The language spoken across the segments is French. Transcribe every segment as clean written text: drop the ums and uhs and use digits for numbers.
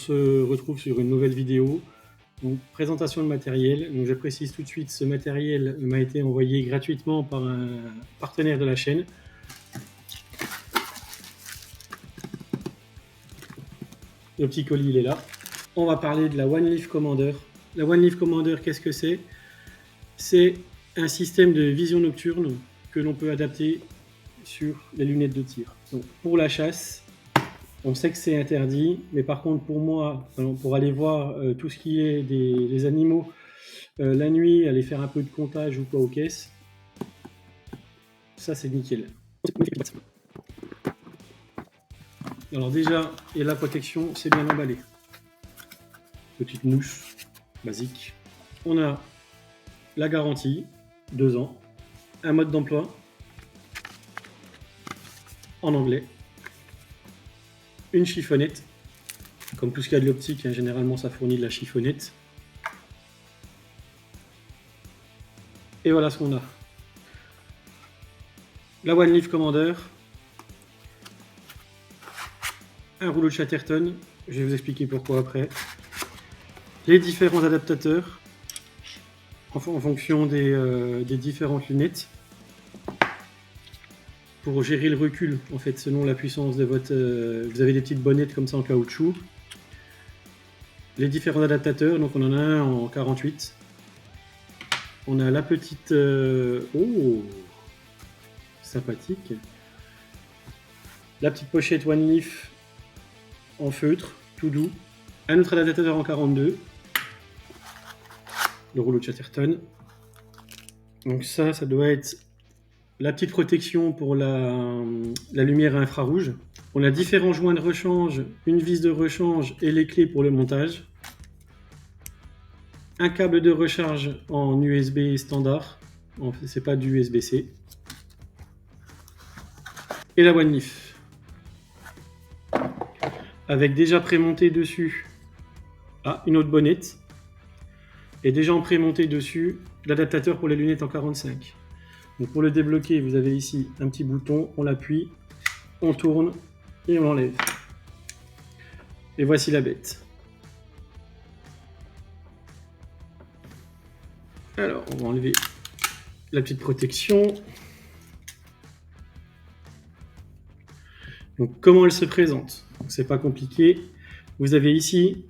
se retrouve sur une nouvelle vidéo. Donc, présentation de matériel. Donc, je précise tout de suite, ce matériel m'a été envoyé gratuitement par un partenaire de la chaîne. Le petit colis, il est là. On va parler de la One Leaf Commander. La One Leaf Commander, qu'est-ce que c'est? C'est un système de vision nocturne que l'on peut adapter sur les lunettes de tir. Donc, pour la chasse, on sait que c'est interdit, mais par contre pour moi, pour aller voir tout ce qui est des animaux la nuit, aller faire un peu de comptage ou quoi aux caisses, ça c'est nickel. Alors déjà, et la protection, c'est bien emballé. Petite mouche basique. On a la garantie, 2 ans, un mode d'emploi en anglais, une chiffonnette, comme tout ce qu'il y a de l'optique, hein, généralement ça fournit de la chiffonnette. Et voilà ce qu'on a. La One Leaf Commander, un rouleau de Chatterton, je vais vous expliquer pourquoi après, les différents adaptateurs en fonction des différentes lunettes, pour gérer le recul, en fait, selon la puissance de votre... vous avez des petites bonnettes comme ça en caoutchouc. Les différents adaptateurs, donc on en a un en 48. On a la petite... oh, sympathique. La petite pochette One Leaf en feutre, tout doux. Un autre adaptateur en 42. Le rouleau de Chatterton. Donc ça doit être la petite protection pour la lumière infrarouge. On a différents joints de rechange, une vis de rechange et les clés pour le montage. Un câble de recharge en USB standard, c'est pas du USB-C. Et la One Leaf. Avec déjà prémonté dessus une autre bonnette. Et déjà en prémonté dessus l'adaptateur pour les lunettes en 45. Donc pour le débloquer, vous avez ici un petit bouton, on l'appuie, on tourne et on l'enlève. Et voici la bête. Alors, on va enlever la petite protection. Donc comment elle se présente? C'est pas compliqué. Vous avez ici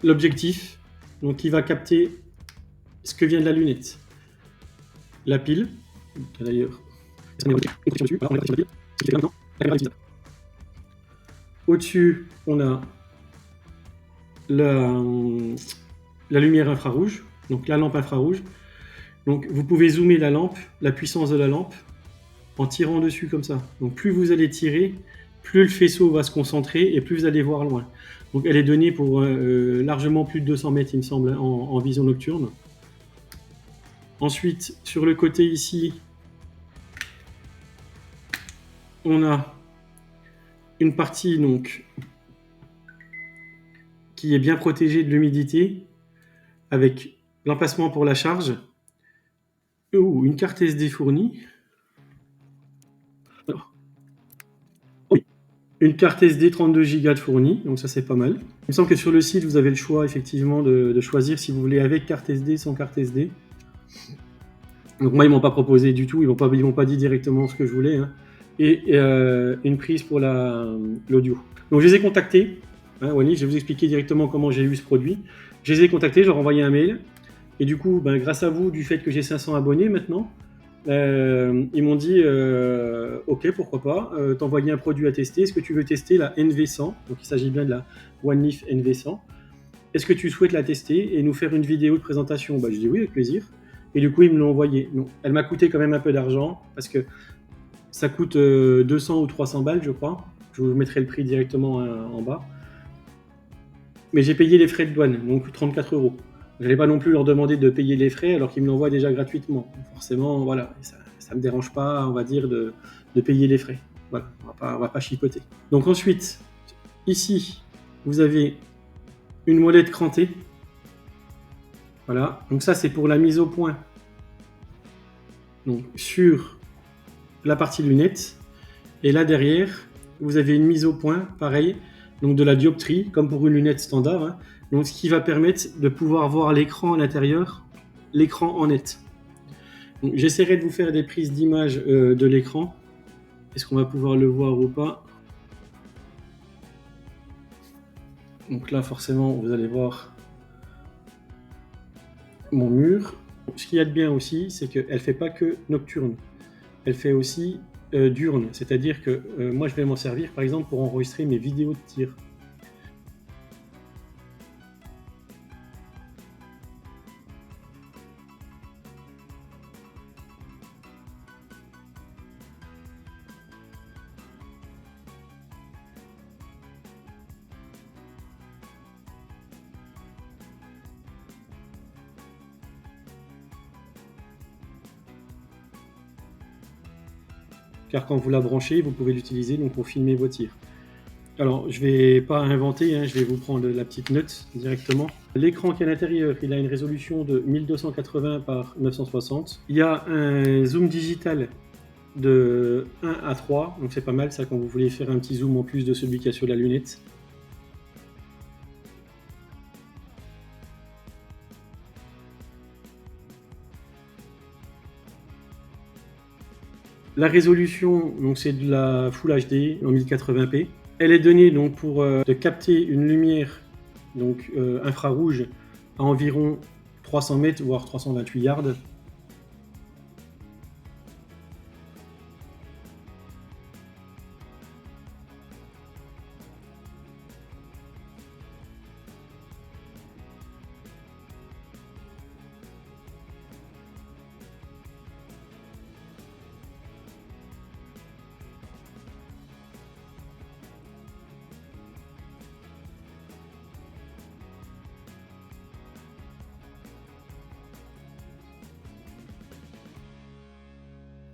l'objectif, donc qui va capter ce que vient de la lunette. La pile, d'ailleurs, au-dessus, on a la lumière infrarouge, donc la lampe infrarouge. Donc vous pouvez zoomer la lampe, la puissance de la lampe, en tirant dessus comme ça. Donc plus vous allez tirer, plus le faisceau va se concentrer et plus vous allez voir loin. Donc elle est donnée pour largement plus de 200 mètres, il me semble, en vision nocturne. Ensuite, sur le côté ici, on a une partie donc qui est bien protégée de l'humidité avec l'emplacement pour la charge. Une carte SD fournie. Alors, une carte SD 32 Go de fournie, donc ça c'est pas mal. Il me semble que sur le site vous avez le choix effectivement de choisir si vous voulez avec carte SD, sans carte SD. Donc moi ils m'ont pas proposé du tout, ils m'ont pas dit directement ce que je voulais, hein. Et une prise pour l'audio. Donc je les ai contactés, hein, One Leaf, je vais vous expliquer directement comment j'ai eu ce produit. Je les ai contactés, je leur ai envoyé un mail, et du coup, grâce à vous, du fait que j'ai 500 abonnés maintenant, ils m'ont dit ok, pourquoi pas, t'envoyer un produit à tester, est-ce que tu veux tester la NV100, donc il s'agit bien de la One Leaf NV100, est-ce que tu souhaites la tester et nous faire une vidéo de présentation? Je dis oui, avec plaisir. Et du coup, ils me l'ont envoyé. Donc, elle m'a coûté quand même un peu d'argent, parce que ça coûte 200 ou 300 balles, je crois. Je vous mettrai le prix directement en bas. Mais j'ai payé les frais de douane, donc 34 €. Je n'allais pas non plus leur demander de payer les frais, alors qu'ils me l'envoient déjà gratuitement. Forcément, voilà, ça ne me dérange pas, on va dire, de payer les frais. Voilà, on va pas chipoter. Donc ensuite, ici, vous avez une molette crantée. Voilà, donc ça c'est pour la mise au point. Donc sur la partie lunette. Et là derrière, vous avez une mise au point, pareil. donc de la dioptrie, comme pour une lunette standard, hein. Donc, ce qui va permettre de pouvoir voir l'écran à l'intérieur, l'écran en net. J'essaierai de vous faire des prises d'image de l'écran. Est-ce qu'on va pouvoir le voir ou pas? Donc là, forcément, vous allez voir mon mur. Ce qu'il y a de bien aussi, c'est qu'elle ne fait pas que nocturne. Elle fait aussi diurne. C'est-à-dire que moi, je vais m'en servir, par exemple, pour enregistrer mes vidéos de tir. Car quand vous la branchez, vous pouvez l'utiliser donc pour filmer vos tirs. Alors, je ne vais pas inventer, hein, je vais vous prendre la petite note directement. L'écran qui est à l'intérieur, il a une résolution de 1280 par 960. Il y a un zoom digital de 1 à 3, donc c'est pas mal ça quand vous voulez faire un petit zoom en plus de celui qu'il y a sur la lunette. La résolution, donc c'est de la Full HD en 1080p. Elle est donnée donc pour de capter une lumière donc infrarouge à environ 300 mètres voire 328 yards.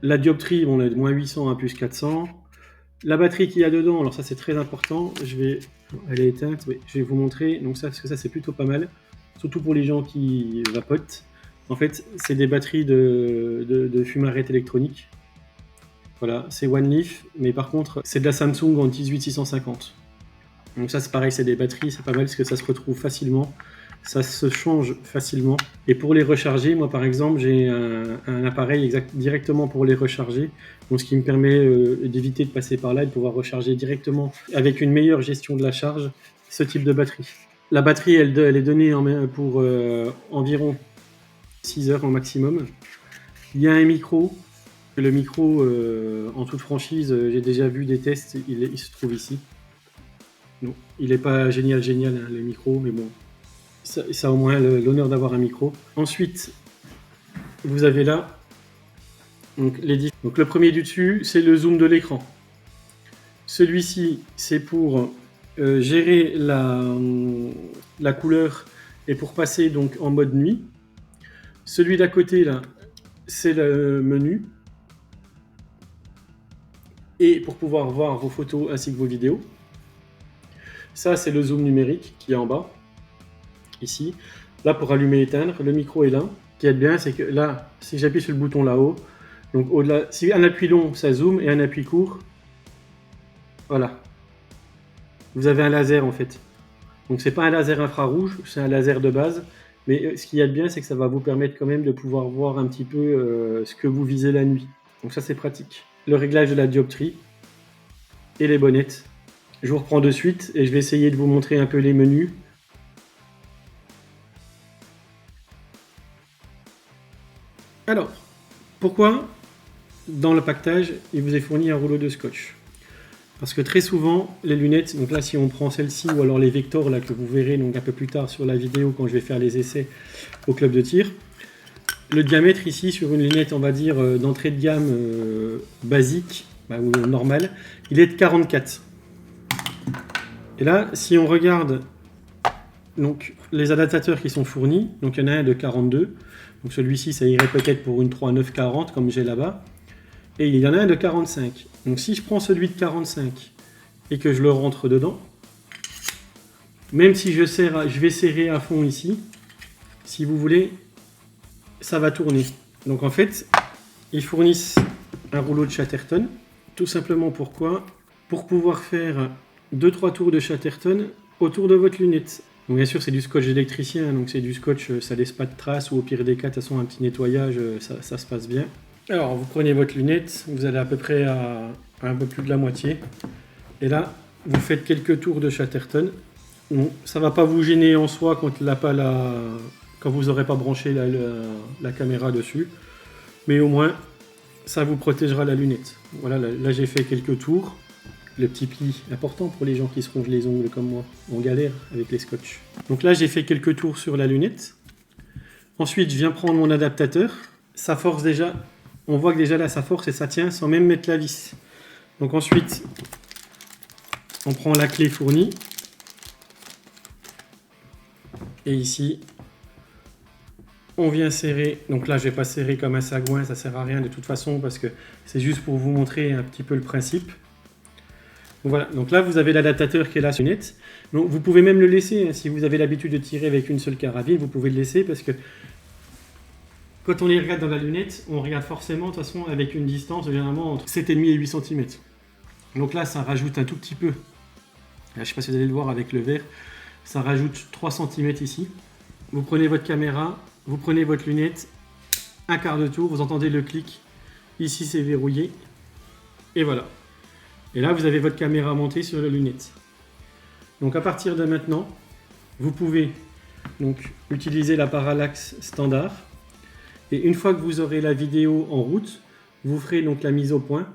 La dioptrie, on est de moins 800 à plus 400. La batterie qu'il y a dedans, alors ça c'est très important, elle est éteinte, oui, je vais vous montrer, donc ça, parce que ça c'est plutôt pas mal, surtout pour les gens qui vapotent. En fait, c'est des batteries de fumarette électronique. Voilà, c'est One Leaf, mais par contre, c'est de la Samsung en 18650. Donc ça c'est pareil, c'est des batteries, c'est pas mal parce que ça se retrouve facilement. Ça se change facilement. Et pour les recharger, moi par exemple, j'ai un appareil directement pour les recharger. Donc, ce qui me permet d'éviter de passer par là et de pouvoir recharger directement avec une meilleure gestion de la charge ce type de batterie. La batterie, elle est donnée pour environ 6 heures au maximum. Il y a un micro. Le micro, en toute franchise, j'ai déjà vu des tests, il se trouve ici. Non, il n'est pas génial, hein, le micro, mais bon. Ça a au moins l'honneur d'avoir un micro. Ensuite, vous avez là donc, donc le premier du dessus, c'est le zoom de l'écran. Celui-ci, c'est pour gérer la couleur et pour passer donc en mode nuit. Celui d'à côté, là, c'est le menu. Et pour pouvoir voir vos photos ainsi que vos vidéos. Ça, c'est le zoom numérique qui est en bas. Ici. Là, pour allumer et éteindre, le micro est là. Ce qui est bien, c'est que là, si j'appuie sur le bouton là-haut, donc au-delà, si un appui long, ça zoome, et un appui court, voilà. Vous avez un laser en fait. Donc c'est pas un laser infrarouge, c'est un laser de base. Mais ce qu'il y a de bien, c'est que ça va vous permettre quand même de pouvoir voir un petit peu ce que vous visez la nuit. Donc ça, c'est pratique. Le réglage de la dioptrie et les bonnettes. Je vous reprends de suite et je vais essayer de vous montrer un peu les menus. Alors, pourquoi dans le pactage, il vous est fourni un rouleau de scotch? Parce que très souvent, les lunettes, donc là si on prend celle-ci ou alors les Vector là, que vous verrez donc un peu plus tard sur la vidéo quand je vais faire les essais au club de tir, le diamètre ici sur une lunette, on va dire d'entrée de gamme basique ou normale, il est de 44. Et là, si on regarde donc, les adaptateurs qui sont fournis, donc il y en a un de 42, donc celui-ci ça irait peut-être pour une 3940 comme j'ai là-bas, et il y en a un de 45. Donc si je prends celui de 45 et que je le rentre dedans, même si je vais serrer à fond ici, si vous voulez, ça va tourner. Donc en fait, ils fournissent un rouleau de Chatterton, tout simplement pourquoi? Pour pouvoir faire 2-3 tours de Chatterton autour de votre lunette. Donc bien sûr c'est du scotch électricien, donc c'est du scotch, ça laisse pas de traces, ou au pire des cas, de toute façon un petit nettoyage, ça se passe bien. Alors vous prenez votre lunette, vous allez à peu près à un peu plus de la moitié, et là vous faites quelques tours de Chatterton. Bon, ça va pas vous gêner en soi quand vous n'aurez pas branché la caméra dessus, mais au moins ça vous protégera la lunette. Voilà, là j'ai fait quelques tours. Le petit pli important pour les gens qui se rongent les ongles comme moi, on galère avec les scotch. Donc là j'ai fait quelques tours sur la lunette. Ensuite je viens prendre mon adaptateur. Ça force déjà, on voit que déjà là ça force et ça tient sans même mettre la vis. Donc ensuite on prend la clé fournie. Et ici on vient serrer. Donc là je vais pas serrer comme un sagouin, ça sert à rien de toute façon parce que c'est juste pour vous montrer un petit peu le principe. Voilà, donc là vous avez l'adaptateur qui est là sur la lunette. Donc vous pouvez même le laisser, hein, si vous avez l'habitude de tirer avec une seule carabine, vous pouvez le laisser parce que quand on les regarde dans la lunette, on regarde forcément de toute façon avec une distance généralement entre 7,5 et 8 cm. Donc là ça rajoute un tout petit peu. Là, je ne sais pas si vous allez le voir avec le verre, ça rajoute 3 cm ici. Vous prenez votre caméra, vous prenez votre lunette, un quart de tour, vous entendez le clic. Ici c'est verrouillé. Et voilà. Et là, vous avez votre caméra montée sur la lunette. Donc à partir de maintenant, vous pouvez donc utiliser la parallaxe standard. Et une fois que vous aurez la vidéo en route, vous ferez donc la mise au point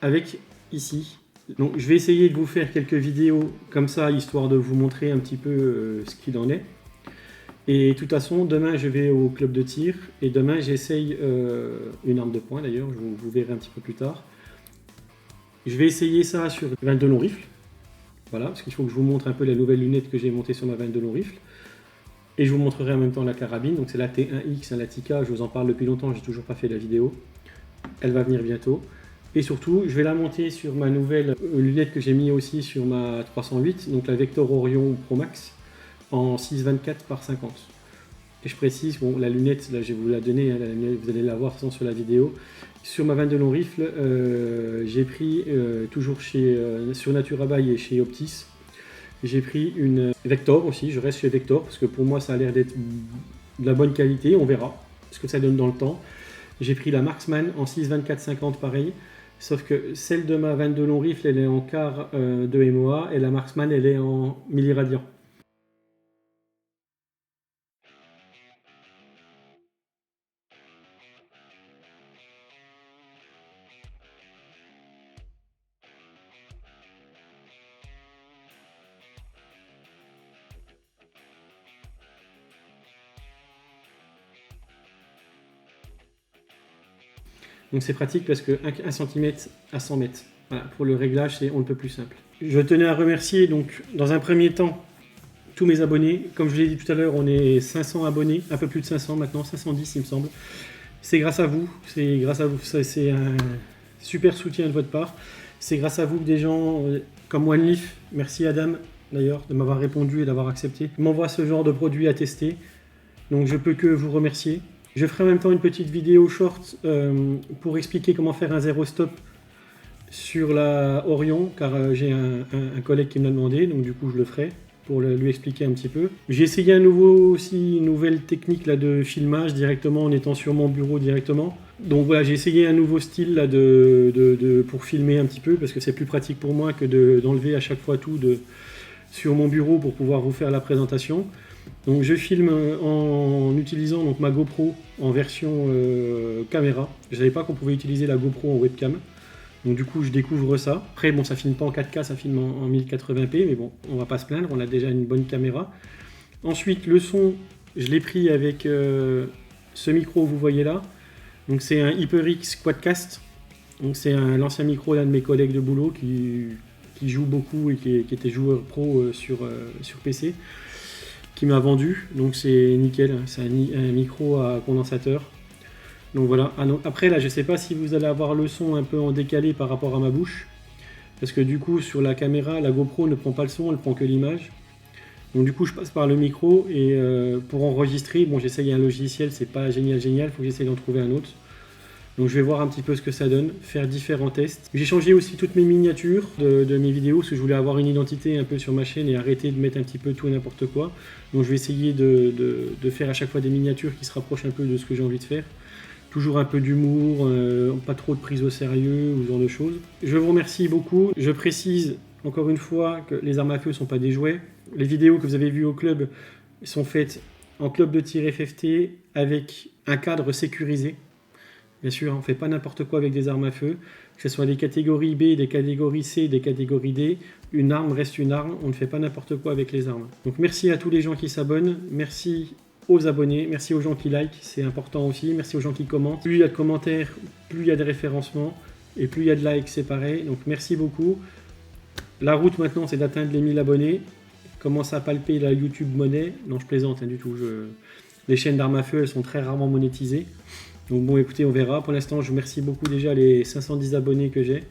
avec ici. Donc je vais essayer de vous faire quelques vidéos comme ça, histoire de vous montrer un petit peu ce qu'il en est. Et de toute façon, demain je vais au club de tir. Et demain j'essaye une arme de poing d'ailleurs, vous verrez un petit peu plus tard. Je vais essayer ça sur 22 long rifle. Voilà, parce qu'il faut que je vous montre un peu la nouvelle lunette que j'ai montée sur ma 22 long rifle. Et je vous montrerai en même temps la carabine. Donc c'est la T1X, la Tikka. Je vous en parle depuis longtemps, j'ai toujours pas fait la vidéo. Elle va venir bientôt. Et surtout, je vais la monter sur ma nouvelle lunette que j'ai mis aussi sur ma 308. Donc la Vector Orion Pro Max en 6,24 par 50. Et je précise, bon, la lunette, là je vais vous la donner, hein, vous allez la voir sur la vidéo. Sur ma 22 long rifle, j'ai pris, toujours sur Naturabuy et chez Optis, j'ai pris une Vector aussi, je reste chez Vector, parce que pour moi ça a l'air d'être de la bonne qualité, on verra ce que ça donne dans le temps. J'ai pris la Marksman en 6,24-50 pareil, sauf que celle de ma 22 long rifle, elle est en quart de MOA, et la Marksman, elle est en milliradian. Donc c'est pratique parce que 1 cm à 100 mètres. Voilà, pour le réglage, c'est on ne peut plus simple. Je tenais à remercier donc dans un premier temps tous mes abonnés. Comme je l'ai dit tout à l'heure, on est 500 abonnés, un peu plus de 500 maintenant, 510 il me semble. C'est grâce à vous, c'est un super soutien de votre part. C'est grâce à vous que des gens comme OneLeaf, merci Adam d'ailleurs de m'avoir répondu et d'avoir accepté, m'envoie ce genre de produit à tester. Donc je peux que vous remercier. Je ferai en même temps une petite vidéo short pour expliquer comment faire un zéro stop sur la Orion, car j'ai un collègue qui me l'a demandé, donc du coup je le ferai pour lui expliquer un petit peu. J'ai essayé une nouvelle technique là, de filmage directement en étant sur mon bureau directement. Donc voilà, j'ai essayé un nouveau style là, pour filmer un petit peu, parce que c'est plus pratique pour moi que d'enlever à chaque fois tout sur mon bureau pour pouvoir vous faire la présentation. Donc je filme en utilisant donc, ma GoPro en version caméra. Je ne savais pas qu'on pouvait utiliser la GoPro en webcam. Donc du coup je découvre ça. Après bon, ça filme pas en 4K, ça filme en 1080p, mais bon, on va pas se plaindre, on a déjà une bonne caméra. Ensuite le son, je l'ai pris avec ce micro que vous voyez là. Donc c'est un HyperX Quadcast. Donc c'est l'ancien micro d'un de mes collègues de boulot qui joue beaucoup et qui était joueur pro sur PC, qui m'a vendu. Donc c'est nickel, hein. C'est un micro à condensateur. Donc voilà. Ah non, après là je sais pas si vous allez avoir le son un peu en décalé par rapport à ma bouche, parce que du coup sur la caméra la GoPro ne prend pas le son, elle prend que l'image. Donc du coup je passe par le micro et pour enregistrer, bon j'essaye un logiciel, c'est pas génial, faut que j'essaye d'en trouver un autre. Donc je vais voir un petit peu ce que ça donne, faire différents tests. J'ai changé aussi toutes mes miniatures de mes vidéos parce que je voulais avoir une identité un peu sur ma chaîne et arrêter de mettre un petit peu tout et n'importe quoi. Donc je vais essayer de faire à chaque fois des miniatures qui se rapprochent un peu de ce que j'ai envie de faire. Toujours un peu d'humour, pas trop de prise au sérieux ou ce genre de choses. Je vous remercie beaucoup. Je précise encore une fois que les armes à feu ne sont pas des jouets. Les vidéos que vous avez vues au club sont faites en club de tir FFT avec un cadre sécurisé. Bien sûr, on ne fait pas n'importe quoi avec des armes à feu, que ce soit des catégories B, des catégories C, des catégories D. Une arme reste une arme, on ne fait pas n'importe quoi avec les armes. Donc merci à tous les gens qui s'abonnent, merci aux abonnés, merci aux gens qui likent, c'est important aussi, merci aux gens qui commentent. Plus il y a de commentaires, plus il y a de référencements, et plus il y a de likes, c'est pareil. Donc merci beaucoup. La route maintenant, c'est d'atteindre les 1000 abonnés. Commence à palper la YouTube monnaie. Non, je plaisante, du tout. Les chaînes d'armes à feu, elles sont très rarement monétisées. Donc bon, écoutez, on verra. Pour l'instant, je vous remercie beaucoup déjà les 510 abonnés que j'ai.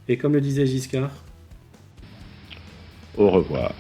Et comme le disait Giscard, au revoir.